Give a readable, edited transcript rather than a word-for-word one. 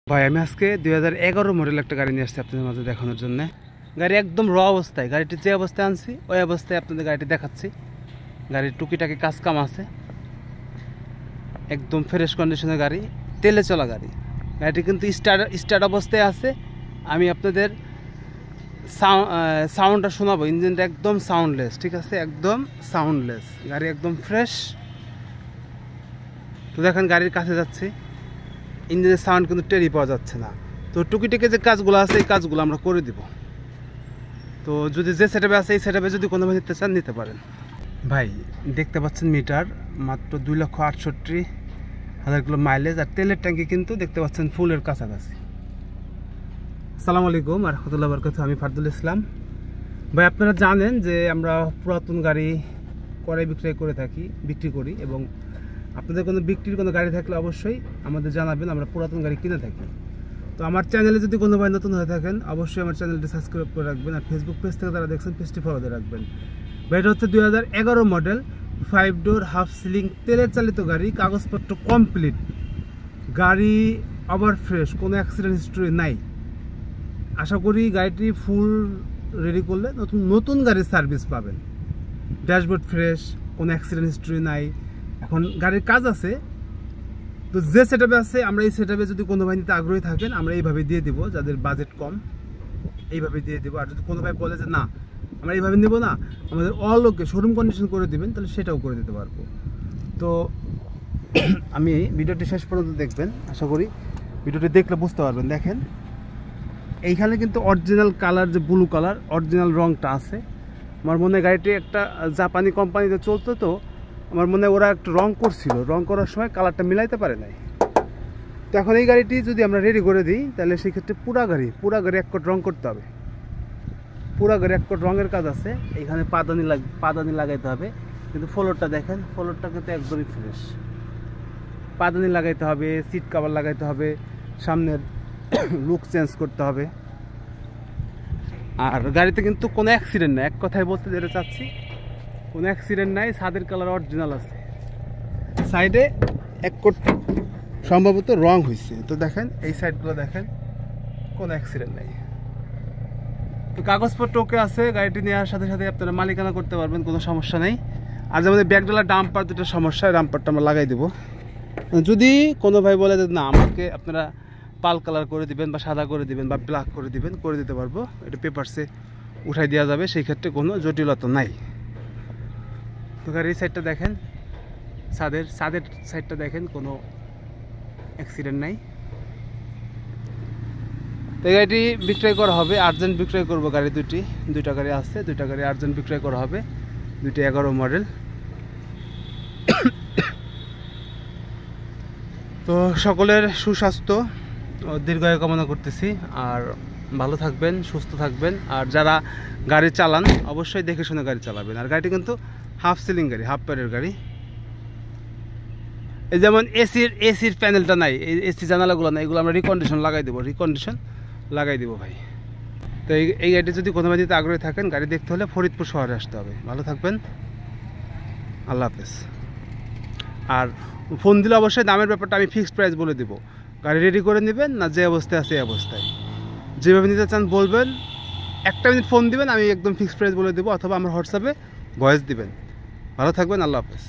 ভাই আমি আজকে 2011 মডেল একটা গাড়ি নিয়ে আসছি আপনাদের মাঝে দেখানোর জন্য। গাড়ি একদম র অবস্থায়, গাড়িটি যে অবস্থায় আনছি ওই অবস্থায় আপনাদের গাড়িটি দেখাচ্ছি। গাড়ির টুকিটাকি কাজ কাম আছে, একদম ফ্রেশ কন্ডিশনের গাড়ি, তেলে চলা গাড়ি। গাড়িটি কিন্তু স্টার্ট অবস্থায় আছে। আমি আপনাদের সাউন্ডটা শোনাবো। ইঞ্জিনটা একদম সাউন্ডলেস, ঠিক আছে, একদম সাউন্ডলেস। গাড়ি একদম ফ্রেশ। তো দেখেন গাড়ির কাছে যাচ্ছি, ইঞ্জিনের সাউন্ড কিন্তু টেরি পাওয়া যাচ্ছে না। তো টুকিটাকি যে কাজগুলো আছে এই কাজগুলো আমরা করে দিব। তো যদি যে সেটআপে আছে এই সেটআপে যদি কোনো ভাই নিতে চান নিতে পারেন। ভাই দেখতে পাচ্ছেন মিটার মাত্র 2,68,000 কিলো মাইলেজ, আর তেলের ট্যাঙ্কি কিন্তু দেখতে পাচ্ছেন ফুলের কাছাকাছি। আসসালামু আলাইকুম ওয়া রাহমাতুল্লাহি ওয়া বারাকাতুহু। আমি ফারদুল ইসলাম। ভাই আপনারা জানেন যে আমরা পুরাতন গাড়ি বিক্রি করি, এবং আপনাদের কোনো বিক্রির কোনো গাড়ি থাকলে অবশ্যই আমাদের জানাবেন, আমরা পুরাতন গাড়ি কিনে থাকি। তো আমার চ্যানেলে যদি কোনো ভাই নতুন হয়ে থাকেন অবশ্যই আমার চ্যানেলটি সাবস্ক্রাইব করে রাখবেন, আর ফেসবুক পেজ থেকে যারা দেখছেন পেজটি ফলো দিয়ে রাখবেন। ভাই এটা হচ্ছে 2011 মডেল 5 ডোর হাফ সিলিং তেলের চালিত গাড়ি, কাগজপত্র কমপ্লিট, গাড়ি আবার ফ্রেশ, কোনো অ্যাক্সিডেন্ট হিস্ট্রি নাই। আশা করি গাড়িটি ফুল রেডি করলে নতুন গাড়ির সার্ভিস পাবেন। ড্যাশবোর্ড ফ্রেশ, কোনো অ্যাক্সিডেন্ট হিস্ট্রি নাই। এখন গাড়ির কাজ আছে, তো যে সেটআপে আছে আমরা এই সেটআপে যদি কোনো ভাই নিতে আগ্রহী থাকেন আমরা এইভাবে দিয়ে দিব, যাদের বাজেট কম এইভাবে দিয়ে দেবো। আর যদি কোনো ভাই বলে যে না আমরা এইভাবে নেব না, আমাদের অল ওকে শোরুম কন্ডিশন করে দেবেন, তাহলে সেটাও করে দিতে পারবো। তো আমি ভিডিওটি শেষ পর্যন্ত দেখবেন, আশা করি ভিডিওটি দেখলে বুঝতে পারবেন। দেখেন এইখানে কিন্তু অরিজিনাল কালার, যে ব্লু কালার অরিজিনাল রংটা আছে। আমার মনে হয় গাড়িটি একটা জাপানি কোম্পানিতে চলতো, তো আমার মনে হয় ওরা একটু রং করছিল, রং করার সময় কালারটা মিলাইতে পারে নাই। তো এখন এই গাড়িটি যদি আমরা রেডি করে দিই তাহলে সেক্ষেত্রে পুরা গাড়ি এক কোট রং করতে হবে। পুরা গাড়ি এক কোট রঙের কাজ আছে। এইখানে পাদানি লাগাইতে হবে, কিন্তু ফ্লোরটা দেখেন, ফ্লোরটা কিন্তু একদমই ফ্রেশ। পাদানি লাগাইতে হবে, সিট কভার লাগাইতে হবে, সামনের লুক চেঞ্জ করতে হবে। আর গাড়িতে কিন্তু কোনো অ্যাক্সিডেন্ট নাই, এক কথায় বলতে যেটা চাচ্ছি কোনো অ্যাক্সিডেন্ট নাই। ছাদের কালার অরিজিনাল আছে, সাইডে এক কোট সম্ভবত রং হয়েছে। তো দেখেন এই সাইডগুলো দেখেন, কোনো অ্যাক্সিডেন্ট নাই। তো কাগজপত্র ওকে আছে। গাড়িটি নেওয়ার সাথে সাথে আপনারা মালিকানা করতে পারবেন, কোনো সমস্যা নেই। আর যেমন ব্যাকডালা ডাম্পার দুটো সমস্যা, ডাম্পারটা আমরা লাগাই দেবো। যদি কোনো ভাই বলে যে না আমাকে আপনারা পাল কালার করে দিবেন বা সাদা করে দিবেন বা ব্ল্যাক করে দিবেন, করে দিতে পারবো। এটা পেপারসে উঠাই দেওয়া যাবে, সেই ক্ষেত্রে কোনো জটিলতা নাই। তো গাড়ির সাইডটা দেখেন, ছাদের সাইডটা দেখেন, কোনো অ্যাক্সিডেন্ট নাই। তো এই গাড়িটি বিক্রয় করা হবে, আর্জেন্ট বিক্রয় করবো। গাড়ি দুইটা গাড়ি আছে, দুইটা গাড়ি আর্জেন্ট বিক্রয় করা হবে, 2011 মডেল। তো সকলের সুস্বাস্থ্য ও দীর্ঘায়ু কামনা করতেছি, আর ভালো থাকবেন, সুস্থ থাকবেন। আর যারা গাড়ি চালান অবশ্যই দেখে শুনে গাড়ি চালাবেন। আর গাড়িটি কিন্তু হাফ সিলিং গাড়ি, হাফ প্যাডের গাড়ি। এই যেমন এসির প্যানেলটা নাই, এসি জানালাগুলো নাই, এগুলো আমরা রিকন্ডিশন লাগাই দেবো ভাই। তো এই গাড়িটি যদি কোনো ভাই দিতে আগ্রহী থাকেন, গাড়ি দেখতে হলে ফরিদপুর শহরে আসতে হবে। ভালো থাকবেন, আল্লাহ হাফেজ। আর ফোন দিলে অবশ্যই দামের ব্যাপারটা আমি ফিক্সড প্রাইস বলে দেবো। গাড়ি রেডি করে নেবেন, না যে অবস্থায় আছে এই অবস্থায় যেভাবে নিতে চান বলবেন, 1 মিনিট ফোন দিবেন, আমি একদম ফিক্সড প্রাইস বলে দেবো, অথবা আমার হোয়াটসঅ্যাপে ভয়েস দিবেন। ভালো থাকবেন, আল্লাহ হাফেজ।